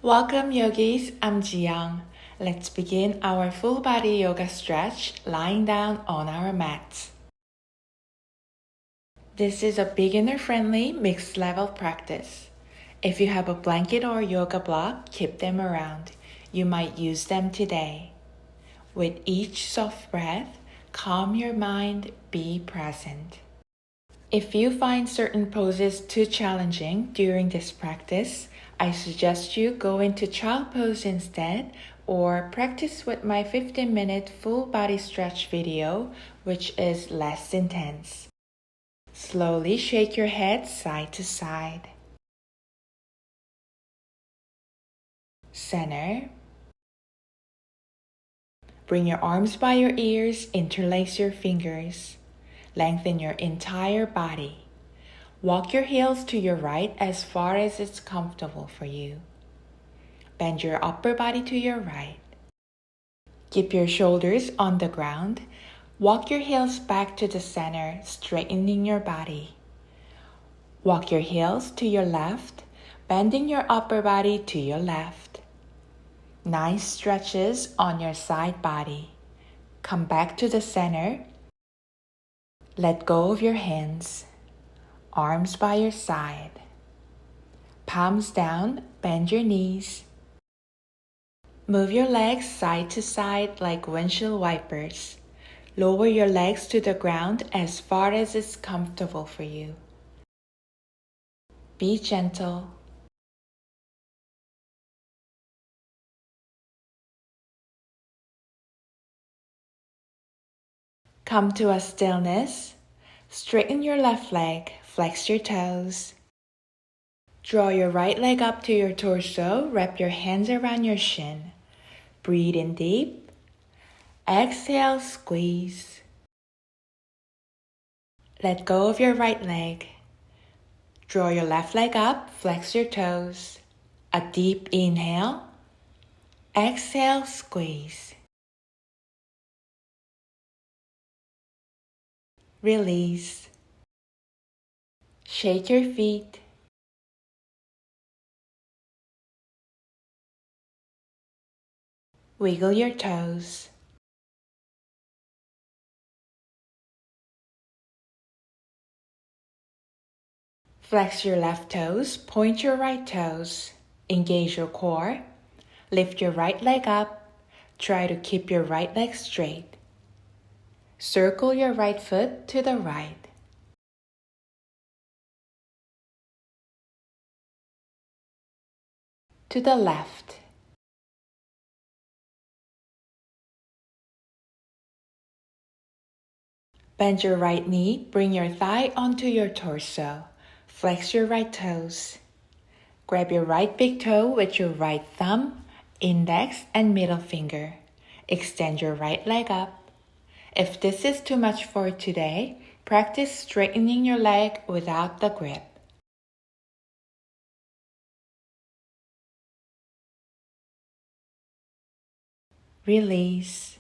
Welcome yogis, I'm Jiyoung. Let's begin our full body yoga stretch lying down on our mats. This is a beginner-friendly mixed level practice. If you have a blanket or yoga block, keep them around. You might use them today. With each soft breath, calm your mind, be present. If you find certain poses too challenging during this practice, I suggest you go into child pose instead or practice with my 15-minute full body stretch video, which is less intense. Slowly shake your head side to side. Center. Bring your arms by your ears, interlace your fingers. Lengthen your entire body. Walk your heels to your right as far as it's comfortable for you. Bend your upper body to your right. Keep your shoulders on the ground. Walk your heels back to the center, straightening your body. Walk your heels to your left, bending your upper body to your left. Nice stretches on your side body. Come back to the center. Let go of your hands. Arms by your side. Palms down, bend your knees. Move your legs side to side like windshield wipers. Lower your legs to the ground as far as it's comfortable for you. Be gentle. Come to a stillness. Straighten your left leg, flex your toes. Draw your right leg up to your torso, wrap your hands around your shin. Breathe in deep. Exhale, squeeze. Let go of your right leg. Draw your left leg up, flex your toes. A deep inhale. Exhale, squeeze. Release. Shake your feet. Wiggle your toes. Flex your left toes, point your right toes. Engage your core. Lift your right leg up. Try to keep your right leg straight. Circle your right foot to the right. To the left. Bend your right knee, bring your thigh onto your torso. Flex your right toes. Grab your right big toe with your right thumb, index, and middle finger. Extend your right leg up. If this is too much for today, practice straightening your leg without the grip. Release.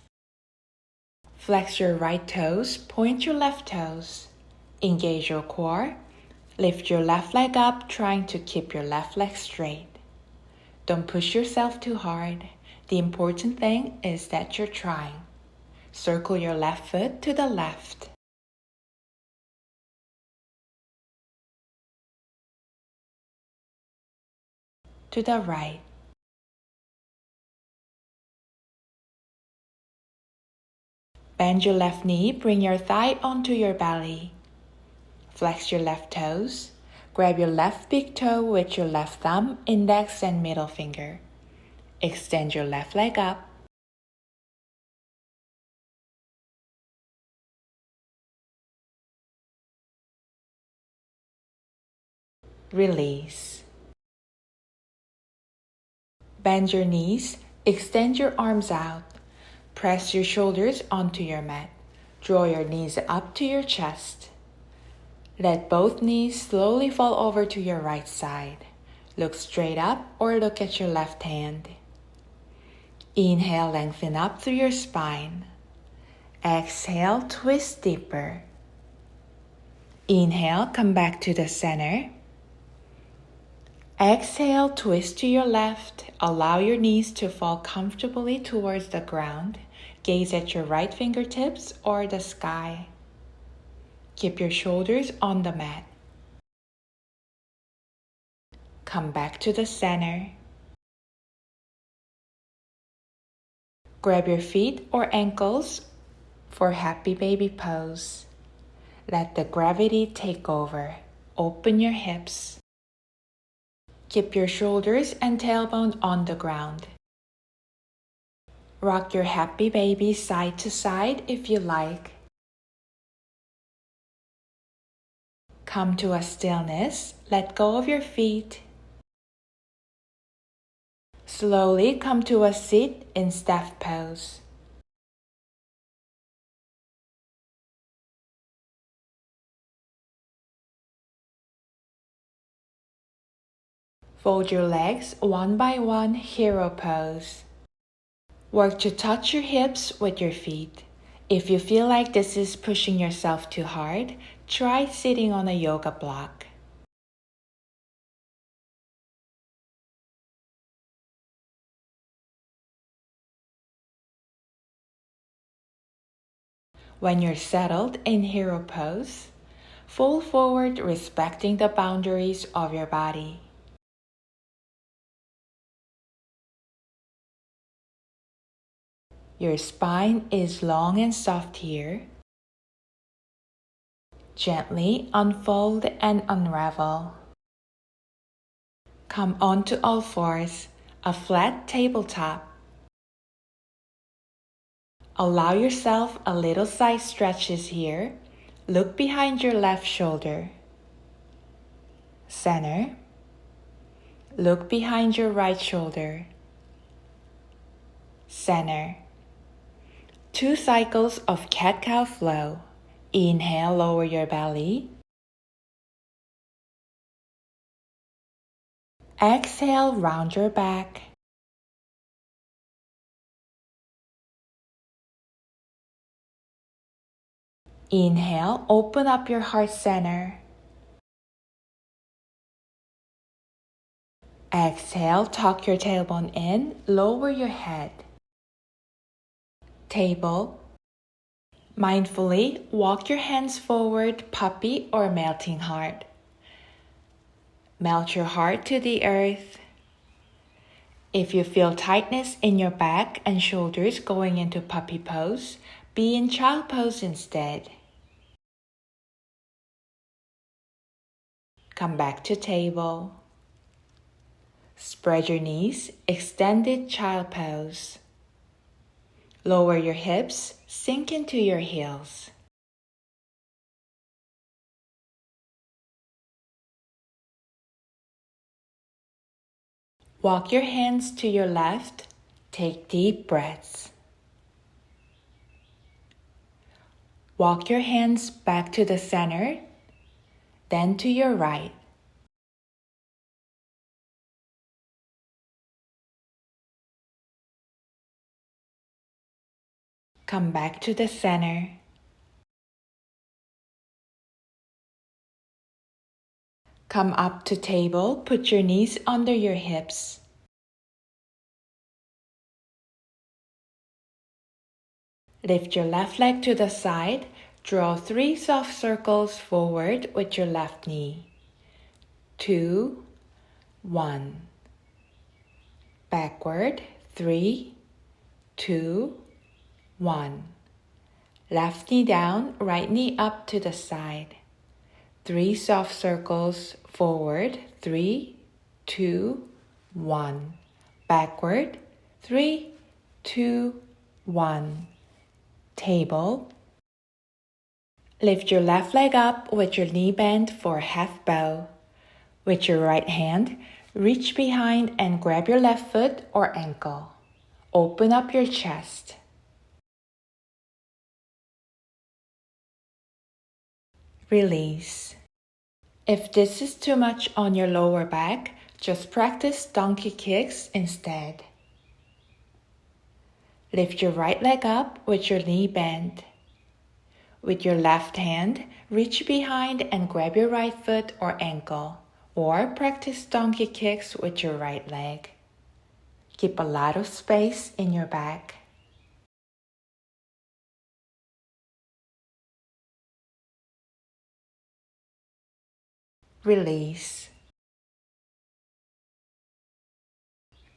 Flex your right toes, point your left toes. Engage your core. Lift your left leg up, trying to keep your left leg straight. Don't push yourself too hard. The important thing is that you're trying. Circle your left foot to the left. To the right. Bend your left knee, bring your thigh onto your belly. Flex your left toes. Grab your left big toe with your left thumb, index, and middle finger. Extend your left leg up. Release. Bend your knees, extend your arms out. Press your shoulders onto your mat. Draw your knees up to your chest. Let both knees slowly fall over to your right side. Look straight up or look at your left hand. Inhale, lengthen up through your spine. Exhale, twist deeper. Inhale, come back to the center. Exhale, twist to your left. Allow your knees to fall comfortably towards the ground. Gaze at your right fingertips or the sky. Keep your shoulders on the mat. Come back to the center. Grab your feet or ankles for happy baby pose. Let the gravity take over. Open your hips. Keep your shoulders and tailbone on the ground. Rock your happy baby side to side if you like. Come to a stillness. Let go of your feet. Slowly come to a seat in staff pose. Fold your legs one by one, hero pose. Work to touch your hips with your feet. If you feel like this is pushing yourself too hard, try sitting on a yoga block. When you're settled in hero pose, fold forward respecting the boundaries of your body. Your spine is long and soft here. Gently unfold and unravel. Come onto all fours, a flat tabletop. Allow yourself a little side stretches here. Look behind your left shoulder. Center. Look behind your right shoulder. Center. 2 cycles of cat-cow flow. Inhale, lower your belly. Exhale, round your back. Inhale, open up your heart center. Exhale, tuck your tailbone in, lower your head. Table. Mindfully walk your hands forward, puppy or melting heart. Melt your heart to the earth. If you feel tightness in your back and shoulders going into puppy pose, be in child pose instead. Come back to table. Spread your knees, extended child pose. Lower your hips, sink into your heels. Walk your hands to your left. Take deep breaths. Walk your hands back to the center, then to your right. Come back to the center. Come up to table, put your knees under your hips. Lift your left leg to the side, draw 3 soft circles forward with your left knee. 2, 1. Backward, 3, 2, 1. Left knee down, right knee up to the side. 3 soft circles forward, 3, 2, 1. Backward, 3, 2, 1. Table. Lift your left leg up with your knee bent for half bow. With your right hand, reach behind and grab your left foot or ankle. Open up your chest. Release. If this is too much on your lower back, just practice donkey kicks instead. Lift your right leg up with your knee bent. With your left hand, reach behind and grab your right foot or ankle. or practice donkey kicks with your right leg. Keep a lot of space in your back. Release.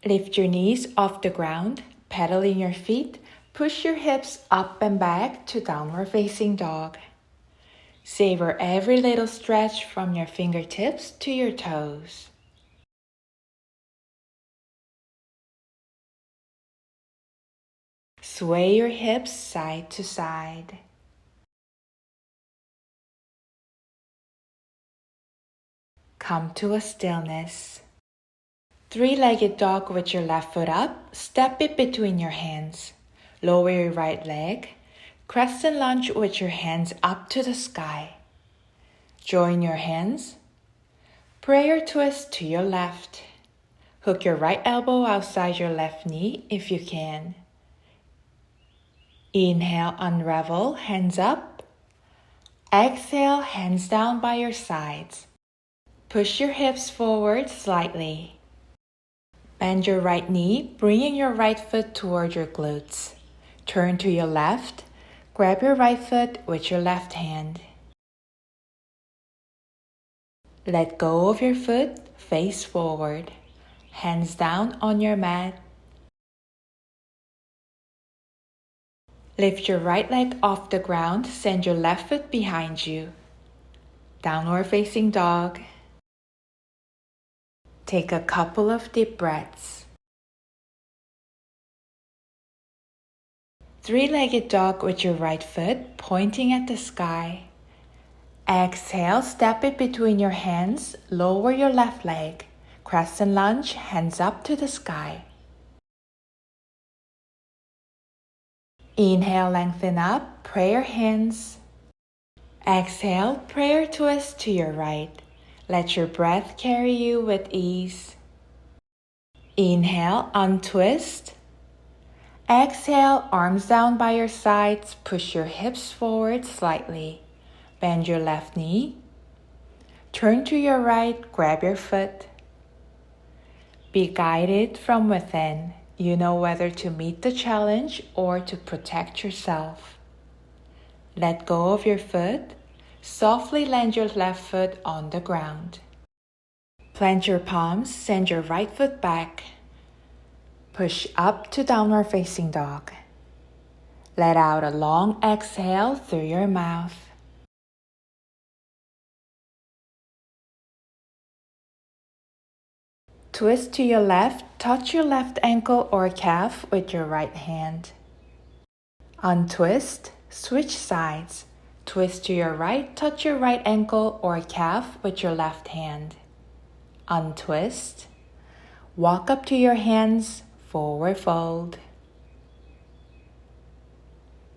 Lift your knees off the ground, pedaling your feet, push your hips up and back to downward facing dog. Savor every little stretch from your fingertips to your toes. Sway your hips side to side. Come to a stillness. Three-legged dog with your left foot up, step it between your hands. Lower your right leg. Crescent lunge with your hands up to the sky. Join your hands. Prayer twist to your left. Hook your right elbow outside your left knee if you can. Inhale, unravel, hands up. Exhale, hands down by your sides. Push your hips forward slightly. Bend your right knee, bringing your right foot toward your glutes. Turn to your left. Grab your right foot with your left hand. Let go of your foot, face forward. Hands down on your mat. Lift your right leg off the ground, send your left foot behind you. Downward facing dog. Take a couple of deep breaths. Three-legged dog with your right foot pointing at the sky. Exhale, step it between your hands, lower your left leg. Crescent lunge, hands up to the sky. Inhale, lengthen up, prayer hands. Exhale, prayer twist to your right. Let your breath carry you with ease. Inhale, untwist. Exhale, arms down by your sides, push your hips forward slightly. Bend your left knee. Turn to your right, grab your foot. Be guided from within. You know whether to meet the challenge or to protect yourself. Let go of your foot. Softly land your left foot on the ground. Plant your palms, send your right foot back. Push up to downward facing dog. Let out a long exhale through your mouth. Twist to your left, touch your left ankle or calf with your right hand. Untwist, switch sides. Twist to your right, touch your right ankle or calf with your left hand. Untwist. Walk up to your hands, forward fold.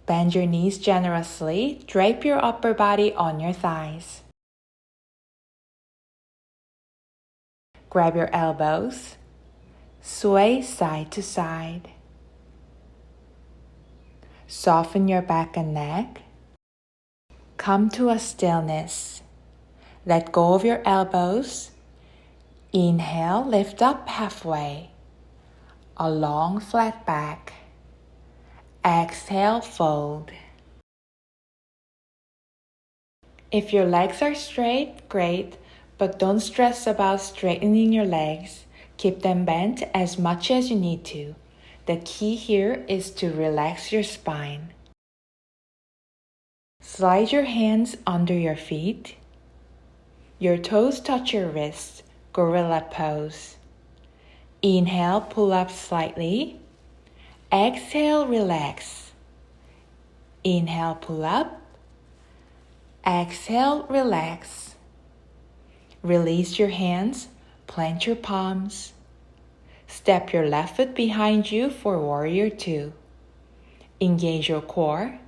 Bend your knees generously, drape your upper body on your thighs. Grab your elbows, sway side to side. Soften your back and neck. Come to a stillness. Let go of your elbows. Inhale, lift up halfway. A long flat back. Exhale, fold. If your legs are straight, great, but don't stress about straightening your legs. Keep them bent as much as you need to. The key here is to relax your spine. Slide your hands under your feet. Your toes touch your wrists, gorilla pose. Inhale, pull up slightly. Exhale, relax. Inhale, pull up. Exhale, relax. Release your hands, plant your palms. Step your left foot behind you for warrior two. Engage your core,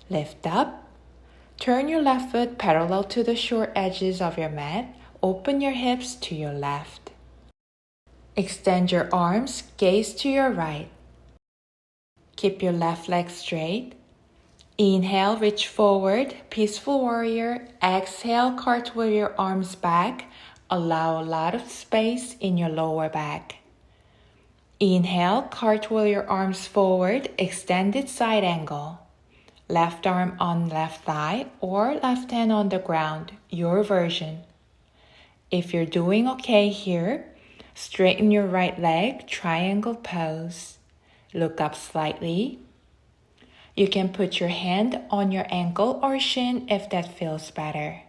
lift up. Turn your left foot parallel to the short edges of your mat. Open your hips to your left. Extend your arms, gaze to your right. Keep your left leg straight. Inhale, reach forward, peaceful warrior. Exhale, cartwheel your arms back, Allow a lot of space in your lower back. Inhale, cartwheel your arms forward, extended side angle. Left arm on left thigh or left hand on the ground, your version. If you're doing okay here, straighten your right leg, triangle pose. Look up slightly. You can put your hand on your ankle or shin if that feels better.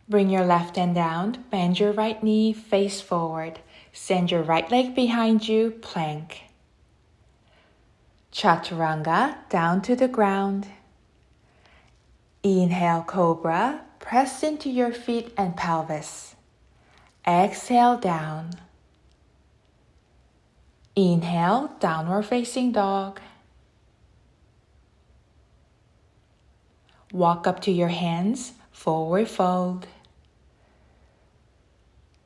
Bring your left hand down, bend your right knee, face forward. Send your right leg behind you, plank. Chaturanga, down to the ground. Inhale, cobra, press into your feet and pelvis. Exhale, down. Inhale, downward facing dog. Walk up to your hands, forward fold.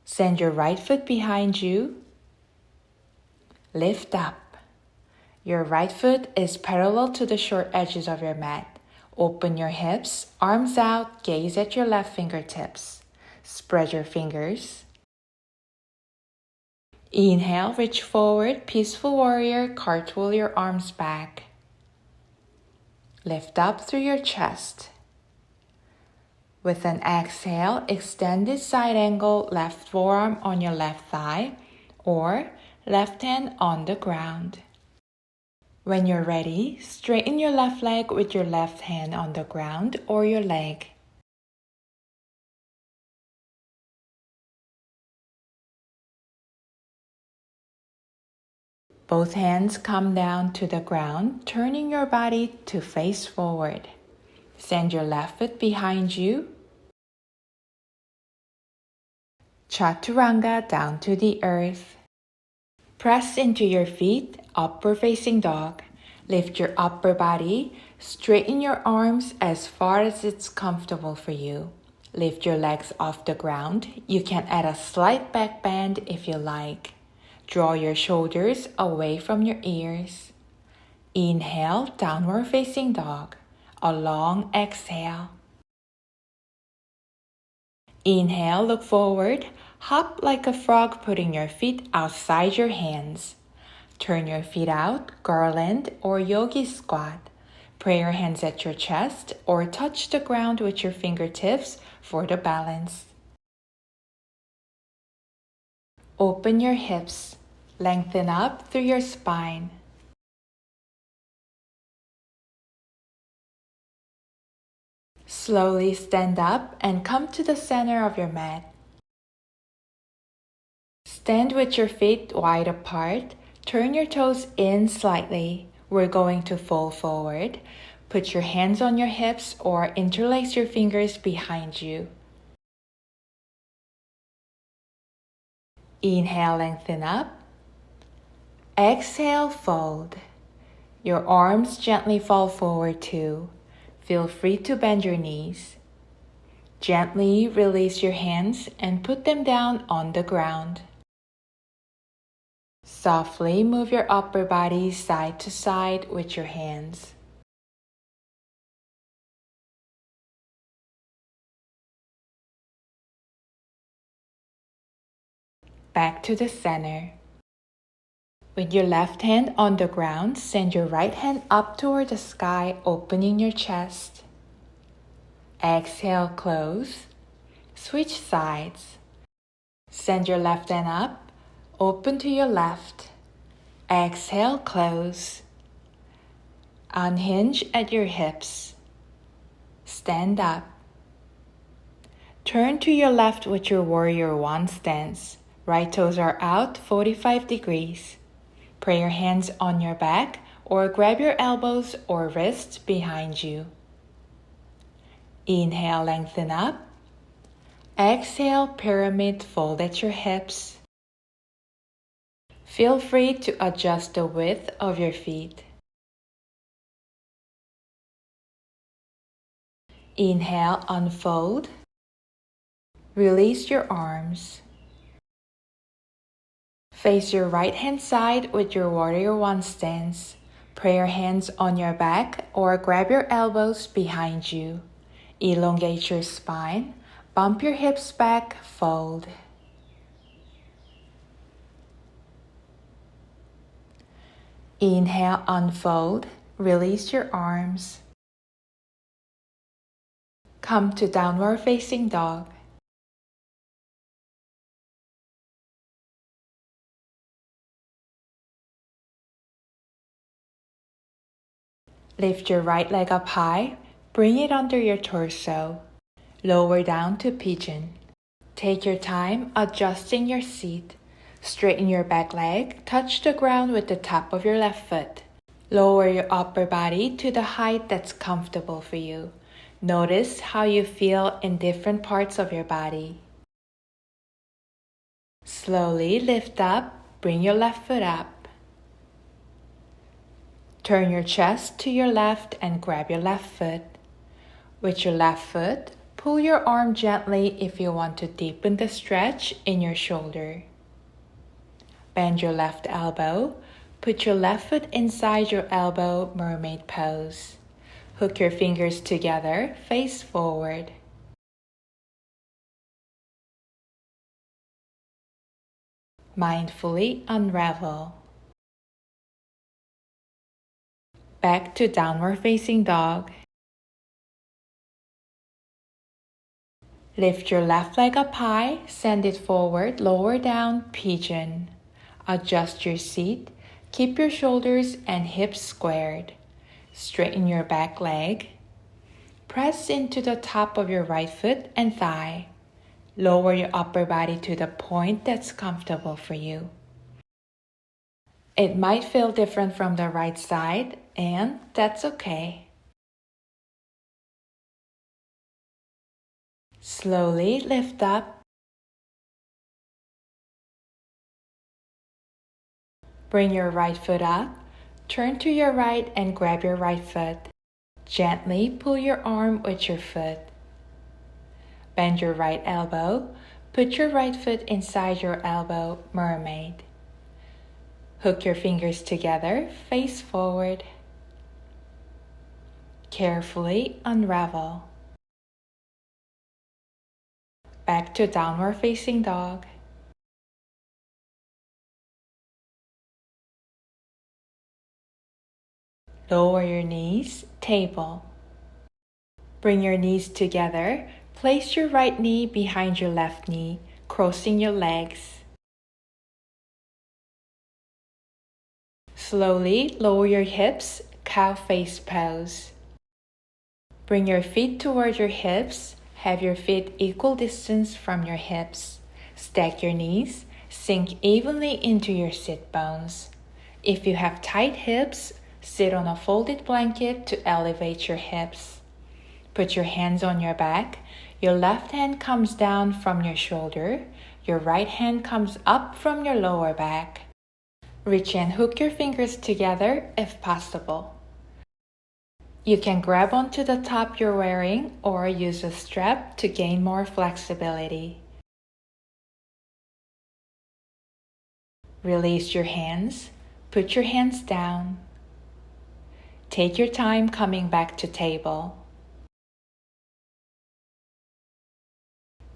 Send your right foot behind you. Lift up. Your right foot is parallel to the short edges of your mat. Open your hips, arms out, gaze at your left fingertips. Spread your fingers. Inhale, reach forward, peaceful warrior, cartwheel your arms back. Lift up through your chest. With an exhale, extended side angle, left forearm on your left thigh or left hand on the ground. When you're ready, straighten your left leg with your left hand on the ground or your leg. Both hands come down to the ground, turning your body to face forward. Send your left foot behind you. Chaturanga, down to the earth. Press into your feet, upward facing dog. Lift your upper body, straighten your arms as far as it's comfortable for you. Lift your legs off the ground. You can add a slight back bend if you like. Draw your shoulders away from your ears. Inhale, downward facing dog. A long exhale. Inhale, look forward. Hop like a frog, putting your feet outside your hands. Turn your feet out, garland or yogi squat. Pray your hands at your chest or touch the ground with your fingertips for the balance. Open your hips. Lengthen up through your spine. Slowly stand up and come to the center of your mat. Stand with your feet wide apart. Turn your toes in slightly. We're going to fold forward. Put your hands on your hips or interlace your fingers behind you. Inhale, lengthen up. Exhale, fold. Your arms gently fall forward too. Feel free to bend your knees. Gently release your hands and put them down on the ground. Softly move your upper body side to side with your hands. Back to the center. With your left hand on the ground, send your right hand up toward the sky, opening your chest. Exhale, close. Switch sides. Send your left hand up, open to your left. Exhale, close. Unhinge at your hips. Stand up. Turn to your left with your warrior one stance. Right toes are out 45 degrees. Pray your hands on your back or grab your elbows or wrists behind you. Inhale, lengthen up. Exhale, pyramid, fold at your hips. Feel free to adjust the width of your feet. Inhale, unfold. Release your arms. Face your right hand side with your warrior one stance. Pray your hands on your back or grab your elbows behind you. Elongate your spine. Bump your hips back, fold. Inhale, unfold. Release your arms. Come to downward facing dog. Lift your right leg up high. Bring it under your torso. Lower down to pigeon. Take your time adjusting your seat. Straighten your back leg. Touch the ground with the top of your left foot. Lower your upper body to the height that's comfortable for you. Notice how you feel in different parts of your body. Slowly lift up. Bring your left foot up. Turn your chest to your left and grab your left foot. With your left foot, pull your arm gently if you want to deepen the stretch in your shoulder. Bend your left elbow. Put your left foot inside your elbow, mermaid pose. Hook your fingers together, face forward. Mindfully unravel. Back to downward facing dog. Lift your left leg up high, send it forward, lower down, pigeon. Adjust your seat, keep your shoulders and hips squared. Straighten your back leg. Press into the top of your right foot and thigh. Lower your upper body to the point that's comfortable for you. It might feel different from the right side, and that's okay. Slowly lift up. Bring your right foot up. Turn to your right and grab your right foot. Gently pull your arm with your foot. Bend your right elbow. Put your right foot inside your elbow, mermaid. Hook your fingers together, face forward. Carefully unravel. Back to downward facing dog. Lower your knees, table. Bring your knees together. Place your right knee behind your left knee, crossing your legs. Slowly lower your hips, cow face pose. Bring your feet toward your hips. Have your feet equal distance from your hips. Stack your knees. Sink evenly into your sit bones. If you have tight hips, sit on a folded blanket to elevate your hips. Put your hands on your back. Your left hand comes down from your shoulder. Your right hand comes up from your lower back. Reach and hook your fingers together if possible. You can grab onto the top you're wearing or use a strap to gain more flexibility. Release your hands. Put your hands down. Take your time coming back to table.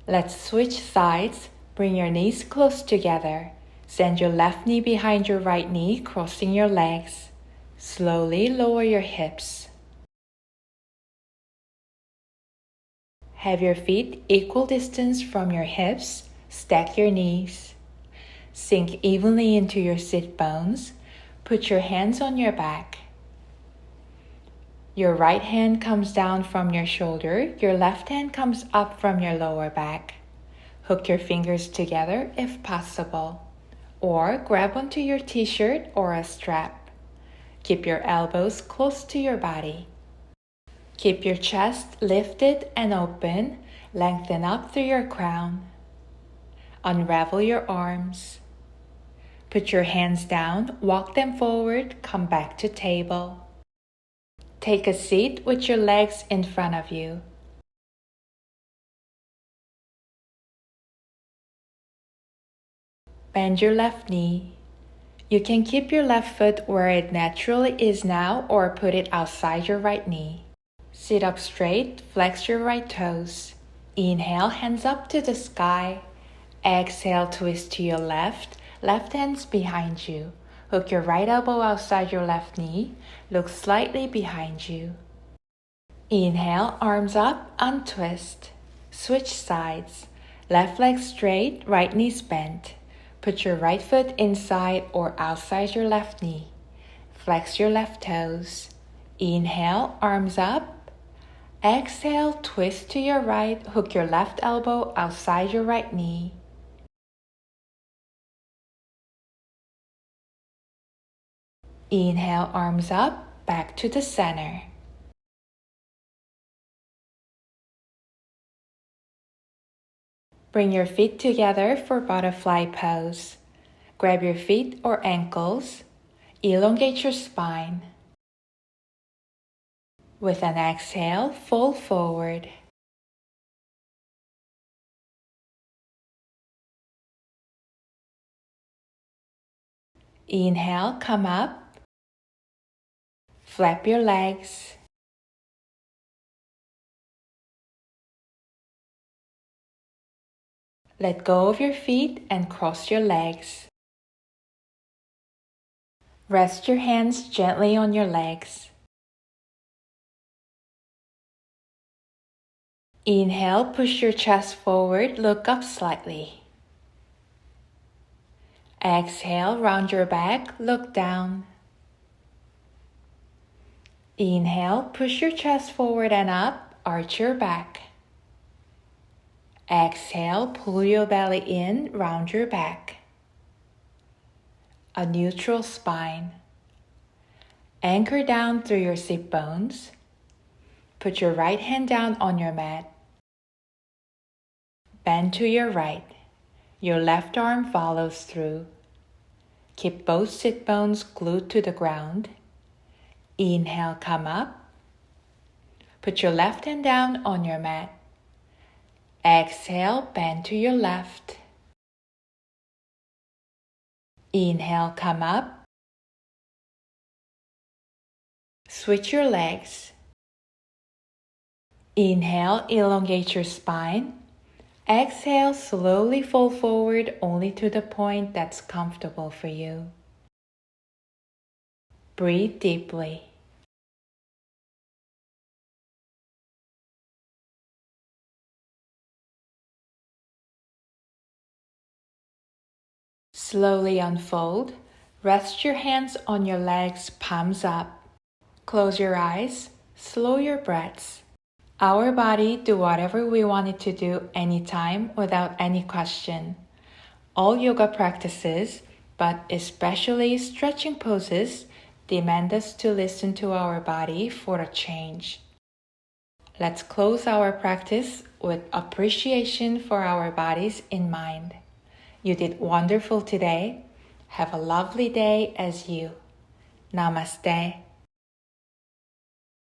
Let's switch sides. Bring your knees close together. Send your left knee behind your right knee, crossing your legs. Slowly lower your hips. Have your feet equal distance from your hips. Stack your knees. Sink evenly into your sit bones. Put your hands on your back. Your right hand comes down from your shoulder. Your left hand comes up from your lower back. Hook your fingers together if possible, or grab onto your t-shirt or a strap. Keep your elbows close to your body. Keep your chest lifted and open. Lengthen up through your crown. Unravel your arms. Put your hands down, walk them forward, come back to table. Take a seat with your legs in front of you. Bend your left knee. You can keep your left foot where it naturally is now or put it outside your right knee. Sit up straight, flex your right toes. Inhale, hands up to the sky. Exhale, twist to your left. Left hand's behind you. Hook your right elbow outside your left knee. Look slightly behind you. Inhale, arms up, untwist. Switch sides. Left leg straight, right knee's bent. Put your right foot inside or outside your left knee. Flex your left toes. Inhale, arms up. Exhale, twist to your right, hook your left elbow outside your right knee. Inhale, arms up, back to the center. Bring your feet together for butterfly pose. Grab your feet or ankles. Elongate your spine. With an exhale, fold forward. Inhale, come up. Flap your legs. Let go of your feet and cross your legs. Rest your hands gently on your legs. Inhale, push your chest forward, look up slightly. Exhale, round your back, look down. Inhale, push your chest forward and up, arch your back. Exhale, pull your belly in, round your back. A neutral spine. Anchor down through your sit bones. Put your right hand down on your mat. Bend to your right. Your left arm follows through. Keep both sit bones glued to the ground. Inhale, come up. Put your left hand down on your mat. Exhale, bend to your left. Inhale, come up. Switch your legs. Inhale, elongate your spine. Exhale, slowly fold forward only to the point that's comfortable for you. Breathe deeply. Slowly unfold. Rest your hands on your legs, palms up. Close your eyes. Slow your breaths. Our body do whatever we want it to do anytime without any question. All yoga practices, but especially stretching poses, demand us to listen to our body for a change. Let's close our practice with appreciation for our bodies in mind. You did wonderful today. Have a lovely day as you. Namaste.